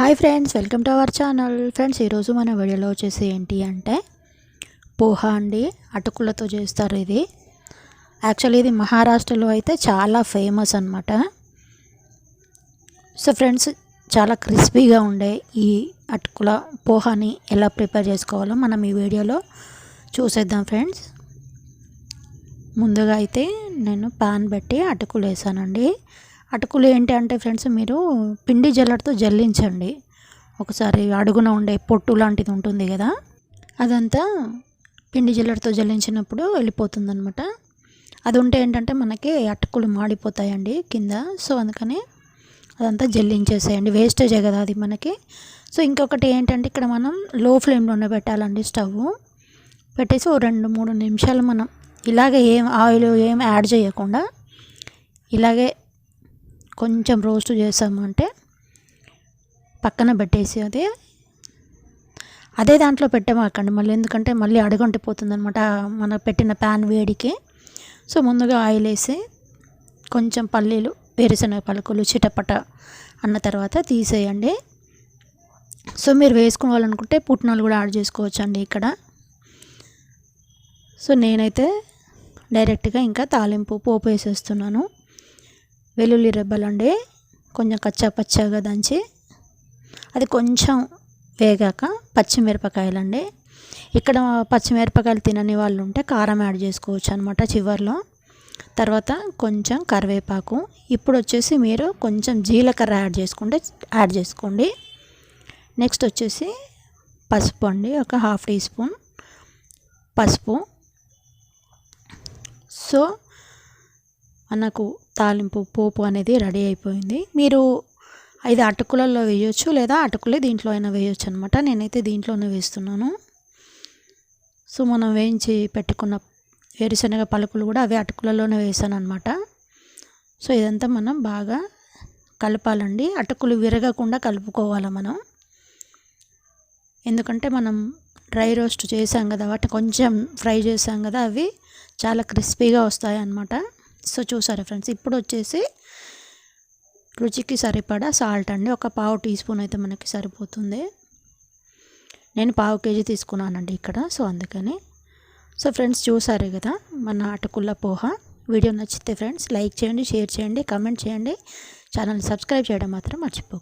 Hi friends, welcome to our channel. Friends, ఈరోజు మన వీడియోలో వచ్చేసి ఏంటి అంటే పోహా అండి. అటుకులతో చేస్తారు. ఇది యాక్చువల్లీ ఇది మహారాష్ట్రలో అయితే చాలా ఫేమస్ అన్నమాట. సో ఫ్రెండ్స్, చాలా క్రిస్పీగా ఉండే ఈ అటుకుల పోహాని ఎలా ప్రిపేర్ చేసుకోవాలో మనం ఈ వీడియోలో చూసేద్దాం ఫ్రెండ్స్. ముందుగా అయితే నేను పాన్ పెట్టి అటుకులు వేసానండి. అటుకులు ఏంటి అంటే ఫ్రెండ్స్, మీరు పిండి జల్లెడతో జల్లించండి. ఒకసారి అడుగున ఉండే పొట్టు లాంటిది ఉంటుంది కదా, అదంతా పిండి జల్లెడతో జల్లించినప్పుడు వెళ్ళిపోతుంది అనమాట. అది ఉంటే ఏంటంటే మనకి అటుకులు మాడిపోతాయండి కింద. సో అందుకని అదంతా జల్లించేసేయండి, వేస్టేజే కదా అది మనకి. సో ఇంకొకటి ఏంటంటే ఇక్కడ మనం లో ఫ్లేమ్లోనే పెట్టాలండి. స్టవ్ పెట్టేసి ఓ 2-3 నిమిషాలు మనం ఇలాగే ఏం ఆయిల్ ఏం యాడ్ చేయకుండా ఇలాగే కొంచెం రోస్ట్ చేసామంటే పక్కన పెట్టేసి అదే దాంట్లో పెట్టమాకండి మళ్ళీ, ఎందుకంటే మళ్ళీ అడుగంటిపోతుంది అనమాట మన పెట్టిన ప్యాన్ వేడికి. సో ముందుగా ఆయిల్ వేసి కొంచెం పల్లీలు, వేరుశనగ పలుకులు చిటపట అన్న తర్వాత తీసేయండి. సో మీరు వేసుకోవాలనుకుంటే పుట్నాలు కూడా యాడ్ చేసుకోవచ్చండి ఇక్కడ. సో నేనైతే డైరెక్ట్గా ఇంకా తాలింపు పోపు వేసేస్తున్నాను. వెల్లుల్లి రెబ్బలండి, కొంచెం కచ్చా పచ్చాగా దంచి అది కొంచెం వేగాక పచ్చిమిరపకాయలండి. ఇక్కడ పచ్చిమిరపకాయలు తినని వాళ్ళు ఉంటే కారం యాడ్ చేసుకోవచ్చు అనమాట చివర్లో. తర్వాత కొంచెం కరివేపాకు. ఇప్పుడు వచ్చేసి మీరు కొంచెం జీలకర్ర యాడ్ చేసుకోండి. నెక్స్ట్ వచ్చేసి పసుపు అండి, ఒక 1/2 టీ స్పూన్ పసుపు. సో మనకు తాలింపు పోపు అనేది రెడీ అయిపోయింది. మీరు ఇది అటుకులలో వేయొచ్చు, లేదా అటుకులే దీంట్లో అయినా వేయొచ్చు అనమాట. నేనైతే దీంట్లోనే వేస్తున్నాను. సో మనం వేయించి పెట్టుకున్న వేరుశనగ పలుకులు కూడా అవి అటుకులలోనే వేసాను అనమాట. సో ఇదంతా మనం బాగా కలపాలండి. అటుకులు విరగకుండా కలుపుకోవాలి మనం, ఎందుకంటే మనం డ్రై రోస్ట్ చేసాం కదా, వాటిని కొంచెం ఫ్రై చేసాం కదా, అవి చాలా క్రిస్పీగా వస్తాయి అన్నమాట. సో చూసారా ఫ్రెండ్స్, ఇప్పుడు వచ్చేసి రుచికి సరిపడా సాల్ట్ అండి, ఒక 1/2 టీ స్పూన్ అయితే మనకి సరిపోతుంది. నేను 1/2 కేజీ తీసుకున్నానండి ఇక్కడ. సో అందుకని. సో ఫ్రెండ్స్, చూసారు కదా మన అటుకుల పోహా. వీడియో నచ్చితే ఫ్రెండ్స్ లైక్ చేయండి, షేర్ చేయండి, కామెంట్ చేయండి. ఛానల్ని సబ్స్క్రైబ్ చేయడం మాత్రం మర్చిపోకండి.